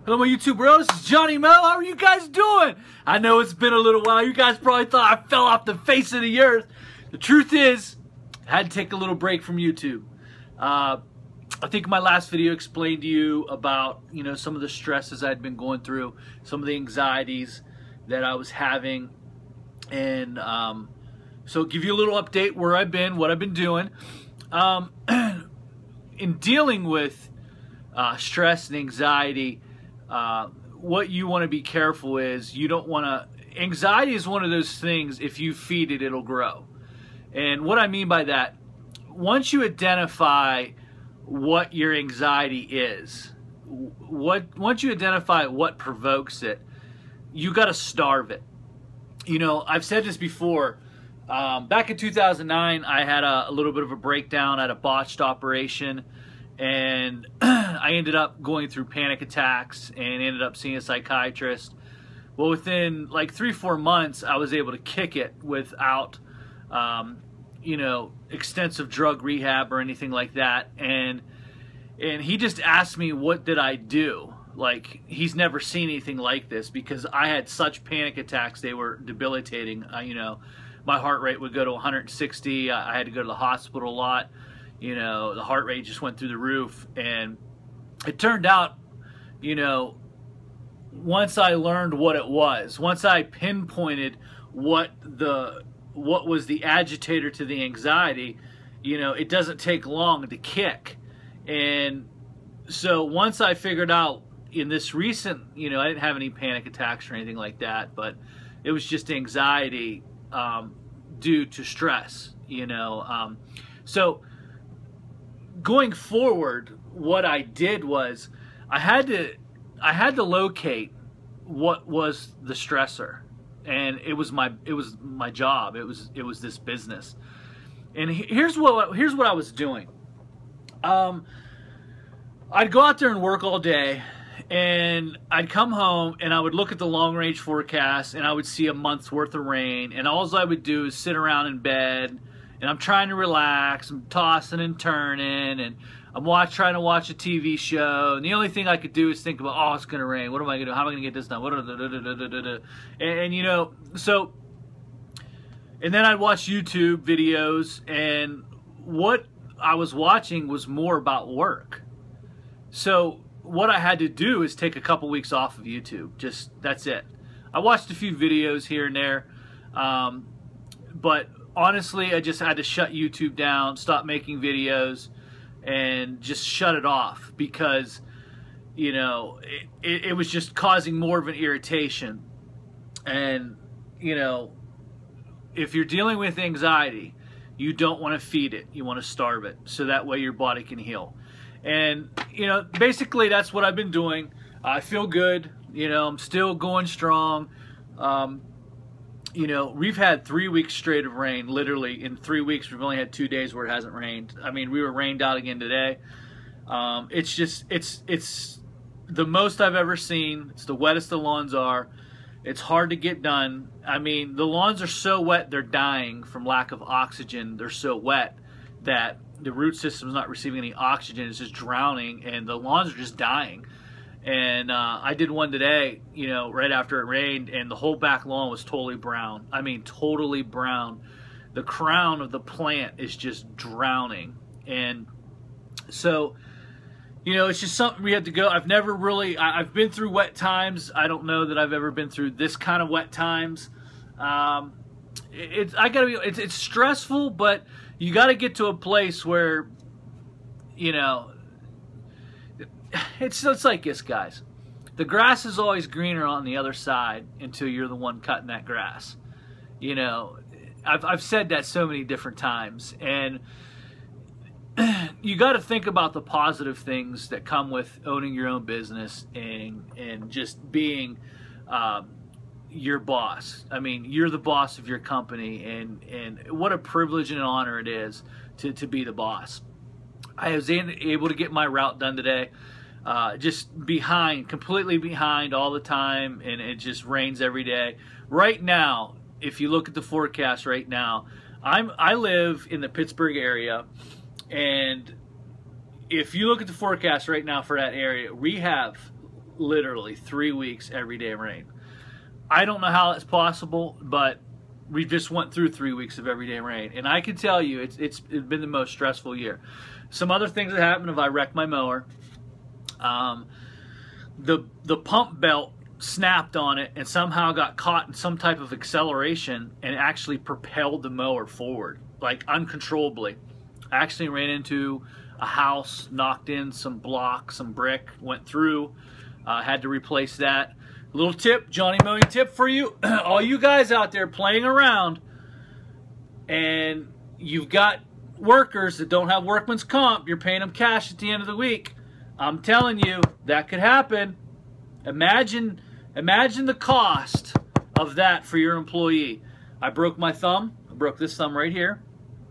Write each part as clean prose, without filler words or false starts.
Hello, my YouTube bros. This is Johnny Mo. How are you guys doing? I know it's been a little while. You guys probably thought I fell off the face of the earth. The truth is, I had to take a little break from YouTube. I think my last video explained to you about, some of the stresses I'd been going through, some of the anxieties that I was having, and so give you a little update where I've been, what I've been doing. In dealing with stress and anxiety, what you want to be careful is you don't want to. Anxiety is one of those things, if you feed it, it'll grow. And what I mean by that, once you identify what your anxiety is, once you identify what provokes it, you got to starve it. I've said this before. Back in 2009, I had a little bit of a breakdown at a botched operation, and I ended up going through panic attacks and ended up seeing a psychiatrist. Well, within like 3-4 months, I was able to kick it without, extensive drug rehab or anything like that. And he just asked me, what did I do? Like, he's never seen anything like this because I had such panic attacks. They were debilitating. My heart rate would go to 160. I had to go to the hospital a lot. The heart rate just went through the roof. And it turned out, once I learned what it was, once I pinpointed what was the agitator to the anxiety, it doesn't take long to kick. And so once I figured out in this recent, I didn't have any panic attacks or anything like that, but it was just anxiety due to stress, So going forward, what I did was I had to locate what was the stressor, and it was my job. It was this business. And here's what I was doing. I'd go out there and work all day, and I'd come home and I would look at the long range forecast and I would see a month's worth of rain, and all I would do is sit around in bed and I'm trying to relax, I'm tossing and turning, and I'm trying to watch a TV show, and the only thing I could do is think about, oh, it's gonna rain, what am I gonna do, how am I gonna get this done, and then I'd watch YouTube videos, and what I was watching was more about work. So what I had to do is take a couple weeks off of YouTube. That's it. I watched a few videos here and there, but honestly, I just had to shut YouTube down, stop making videos, and just shut it off because, it was just causing more of an irritation. And, if you're dealing with anxiety, you don't want to feed it. You want to starve it so that way your body can heal. And, basically that's what I've been doing. I feel good. I'm still going strong. We've had 3 weeks straight of rain. Literally, in 3 weeks, we've only had 2 days where it hasn't rained. I mean, we were rained out again today. It's the most I've ever seen. It's the wettest the lawns are. It's hard to get done. I mean, the lawns are so wet, they're dying from lack of oxygen. They're so wet that the root system is not receiving any oxygen. It's just drowning, and the lawns are just dying. And I did one today, right after it rained, and the whole back lawn was totally brown. I mean, totally brown. The crown of the plant is just drowning. And so, it's just something we had to go. I've never really, I've been through wet times. I don't know that I've ever been through this kind of wet times. It's stressful, but you got to get to a place where, it's like this, guys. The grass is always greener on the other side until you're the one cutting that grass. I've said that so many different times, and you got to think about the positive things that come with owning your own business and just being your boss. I mean, you're the boss of your company, and what a privilege and an honor it is to be the boss. I was able to get my route done today. Just completely behind all the time, and it just rains every day. Right now, if you look at the forecast right now, I live in the Pittsburgh area, and if you look at the forecast right now for that area, we have literally 3 weeks everyday rain. I don't know how it's possible, but we just went through 3 weeks of everyday rain, and I can tell you it's been the most stressful year. Some other things that happened: if I wrecked my mower, the pump belt snapped on it and somehow got caught in some type of acceleration and actually propelled the mower forward, like uncontrollably. I actually ran into a house, knocked in some block, some brick, went through, had to replace that. Little tip, Johnny Mowing tip for you. All you guys out there playing around and you've got workers that don't have workman's comp, you're paying them cash at the end of the week. I'm telling you, that could happen. Imagine the cost of that for your employee. I broke my thumb. I broke this thumb right here.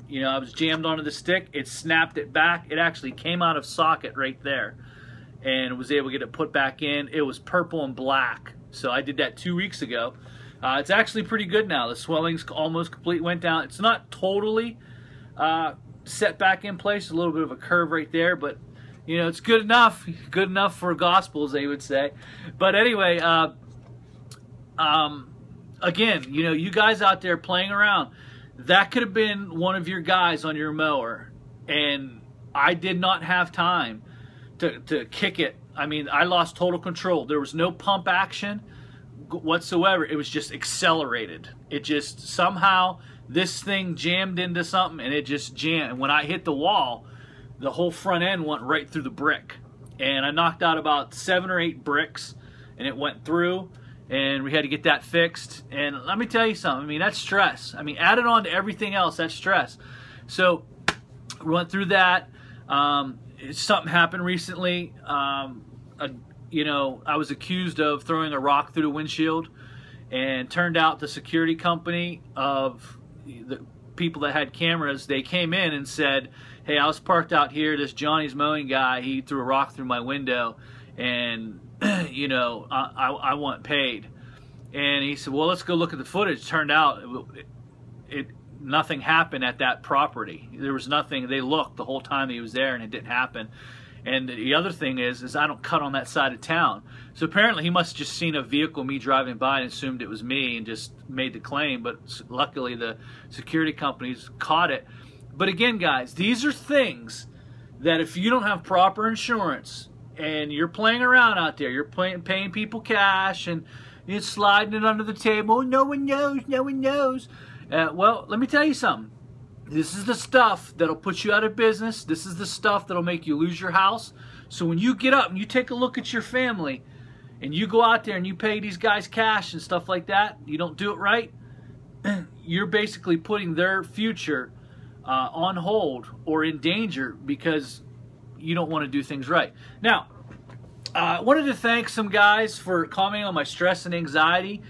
You know, I was jammed onto the stick. It snapped it back. It actually came out of socket right there and was able to get it put back in. It was purple and black. So I did that 2 weeks ago. It's actually pretty good now. The swelling's almost complete, went down. It's not totally set back in place. A little bit of a curve right there, but you know, it's good enough for gospel, as they would say. But anyway, again, you know, you guys out there playing around, that could have been one of your guys on your mower, and I did not have time to kick it. I mean, I lost total control. There was no pump action whatsoever. It was just accelerated. It just somehow, this thing jammed into something, and it just jammed. And when I hit the wall, the whole front end went right through the brick. And I knocked out about 7 or 8 bricks, and it went through, and we had to get that fixed. And let me tell you something. I mean, that's stress. I mean, added on to everything else, that's stress. So we went through that. Something happened recently. You know, I was accused of throwing a rock through the windshield, and turned out the security company of the people that had cameras, they came in and said, hey, I was parked out here, this Johnny's Mowing guy, he threw a rock through my window, and you know, I want paid. And he said, well, let's go look at the footage. Turned out nothing happened at that property. There was nothing. They looked the whole time he was there, and it didn't happen. And the other thing is I don't cut on that side of town. So apparently he must have just seen a vehicle, me driving by, and assumed it was me and just made the claim. But luckily the security companies caught it. But again, guys, these are things that if you don't have proper insurance and you're playing around out there, you're paying people cash and you're sliding it under the table, no one knows, no one knows. Well, let me tell you something. This is the stuff that'll put you out of business. This is the stuff that'll make you lose your house. So when you get up and you take a look at your family and you go out there and you pay these guys cash and stuff like that, you don't do it right, you're basically putting their future on hold or in danger because you don't want to do things right. Now, I wanted to thank some guys for commenting on my stress and anxiety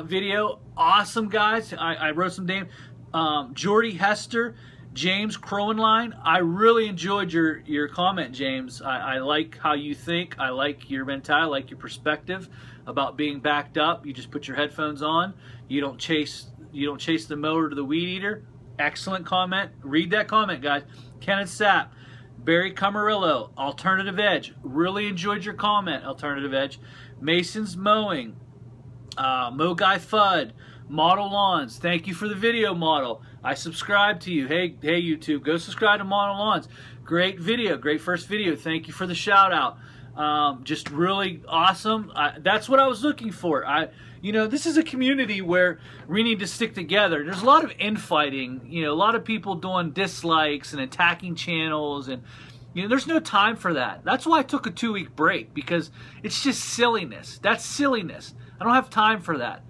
video. Awesome guys. I wrote some names. Jordy Hester, James Crowenline. I really enjoyed your comment, James. I like how you think. I like your mentality. I like your perspective about being backed up. You just put your headphones on. You don't chase the mower to the weed eater. Excellent comment. Read that comment, guys. Kenneth Sapp, Barry Camarillo, Alternative Edge. Really enjoyed your comment, Alternative Edge. Mason's Mowing, Mo Guy Fudd, Model Lawns. Thank you for the video, Model. I subscribe to you. Hey YouTube, go subscribe to Model Lawns. Great video, great first video. Thank you for the shout out. Just really awesome. That's what I was looking for. You know, this is a community where we need to stick together. There's a lot of infighting. You know, a lot of people doing dislikes and attacking channels, and you know, there's no time for that. That's why I took a 2-week break, because it's just silliness. That's silliness. I don't have time for that.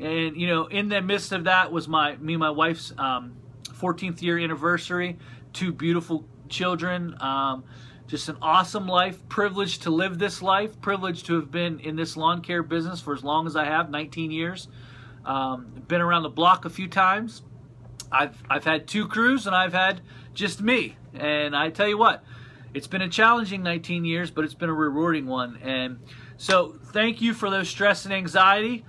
And you know, in the midst of that was me and my wife's 14th year anniversary. 2 beautiful children. Just an awesome life. Privileged to live this life. Privileged to have been in this lawn care business for as long as I have, 19 years. Been around the block a few times. I've had 2 crews, and I've had just me. And I tell you what, it's been a challenging 19 years, but it's been a rewarding one. And so thank you for those stress and anxiety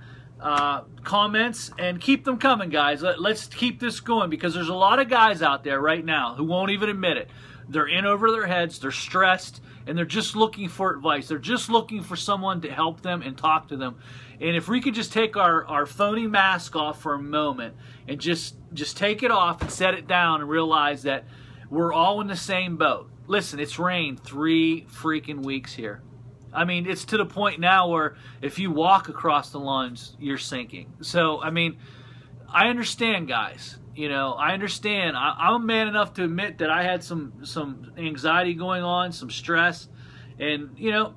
comments, and keep them coming, guys. Let's keep this going, because there's a lot of guys out there right now who won't even admit it. They're in over their heads, they're stressed, and they're just looking for advice. They're just looking for someone to help them and talk to them. And if we could just take our phony mask off for a moment and just take it off and set it down and realize that we're all in the same boat. Listen, it's rained 3 freaking weeks here. I mean, it's to the point now where if you walk across the lawns, you're sinking. So, I mean, I understand, guys. You know, I understand. I'm a man enough to admit that I had some anxiety going on, some stress. And, you know,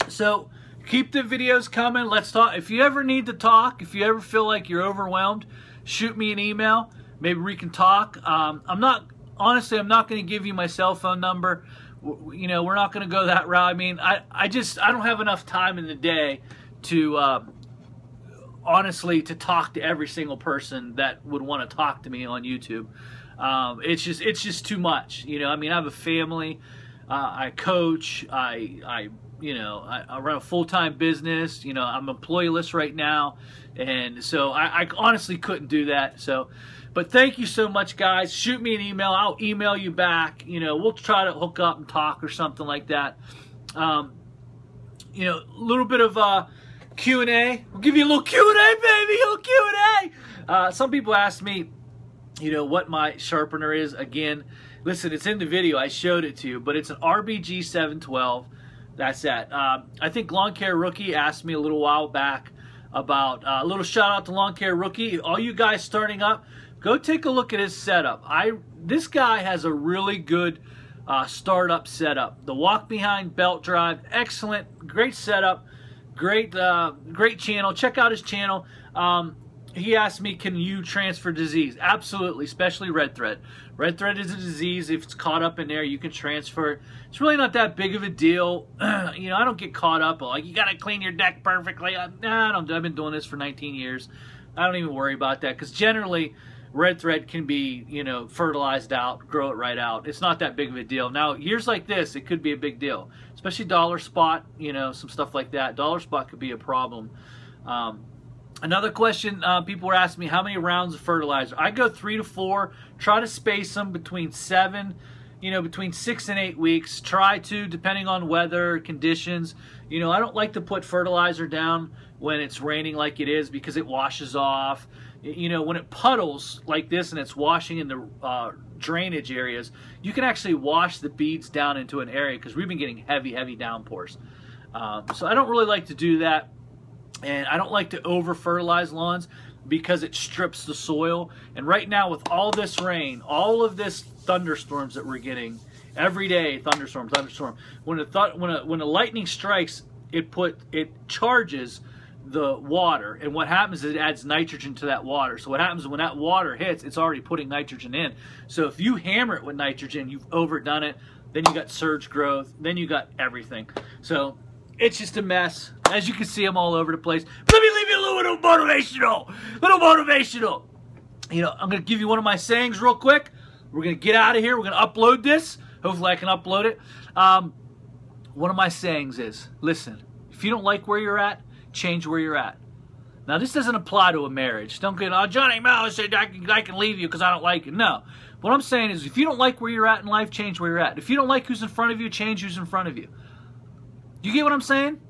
so keep the videos coming. Let's talk. If you ever need to talk, if you ever feel like you're overwhelmed, shoot me an email. Maybe we can talk. Honestly, I'm not going to give you my cell phone number. You know, we're not going to go that route. I mean, I don't have enough time in the day to, honestly, to talk to every single person that would want to talk to me on YouTube. It's just too much. You know, I mean, I have a family. I coach. I run a full-time business. You know, I'm employeeless right now, and so I honestly couldn't do that. So. But thank you so much, guys. Shoot me an email. I'll email you back. You know, we'll try to hook up and talk or something like that. You know, a little bit of Q&A. We'll give you a little Q&A, baby. A little Q&A. Some people ask me, you know, what my sharpener is. Again, listen, it's in the video. I showed it to you. But it's an RBG 712. That's that. I think Lawncare Rookie asked me a little while back about a little shout out to Lawncare Rookie. All you guys starting up, go take a look at his setup. This guy has a really good startup setup. The walk behind belt drive, excellent, great setup, great channel. Check out his channel. He asked me, can you transfer disease? Absolutely, especially red thread. Red thread is a disease. If it's caught up in there, you can transfer it. It's really not that big of a deal. You know, I don't get caught up like, you got to clean your deck perfectly. Nah, I've been doing this for 19 years. I don't even worry about that because generally, red thread can be, you know, fertilized out, grow it right out. It's not that big of a deal. Now, years like this, it could be a big deal, especially dollar spot, you know, some stuff like that. Dollar spot could be a problem. Another question, people were asking me, how many rounds of fertilizer? I go 3 to 4, try to space them between 7, you know, between 6 and 8 weeks. Try to, depending on weather, conditions. You know, I don't like to put fertilizer down when it's raining like it is because it washes off. You know, when it puddles like this and it's washing in the drainage areas, you can actually wash the beads down into an area because we've been getting heavy downpours. So I don't really like to do that. And I don't like to over-fertilize lawns because it strips the soil. And right now with all this rain, all of this thunderstorms that we're getting, every day, thunderstorm. When a lightning strikes, it charges the water, and what happens is it adds nitrogen to that water. So what happens is when that water hits, it's already putting nitrogen in. So if you hammer it with nitrogen, you've overdone it. Then you got surge growth. Then you got everything. So it's just a mess. As you can see, I'm all over the place. But let me leave you a little motivational. You know, I'm going to give you one of my sayings real quick. We're going to get out of here. We're going to upload this. Hopefully I can upload it. One of my sayings is, listen, if you don't like where you're at, change where you're at. Now, this doesn't apply to a marriage. Don't get, oh, Johnny Mel said I can leave you because I don't like it. No. What I'm saying is, if you don't like where you're at in life, change where you're at. If you don't like who's in front of you, change who's in front of you. You get what I'm saying?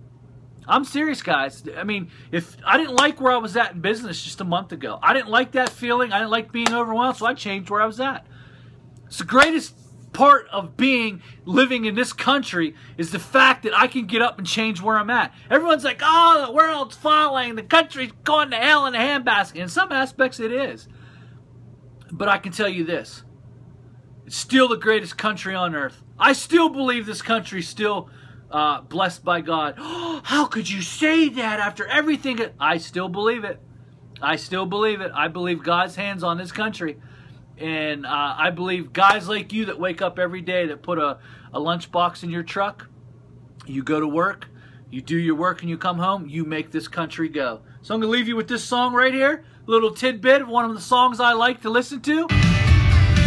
I'm serious, guys. I mean, if I didn't like where I was at in business just a month ago, I didn't like that feeling. I didn't like being overwhelmed, so I changed where I was at. It's the greatest part of living in this country is the fact that I can get up and change where I'm at. Everyone's like, oh, the world's falling, the country's going to hell in a handbasket. In some aspects it is. But I can tell you this, it's still the greatest country on earth. I still believe this country's still blessed by God. Oh, how could you say that after everything? I still believe it. I still believe it. I believe God's hands on this country. And I believe guys like you that wake up every day, that put a lunchbox in your truck, you go to work, you do your work, and you come home, you make this country go. So I'm going to leave you with this song right here, a little tidbit of one of the songs I like to listen to,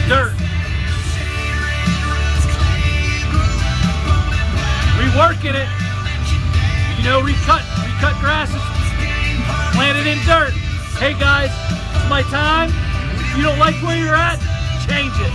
Dirt. Reworking it, you know, recut grasses, planted in dirt. Hey guys, it's my time. If you don't like where you're at, change it.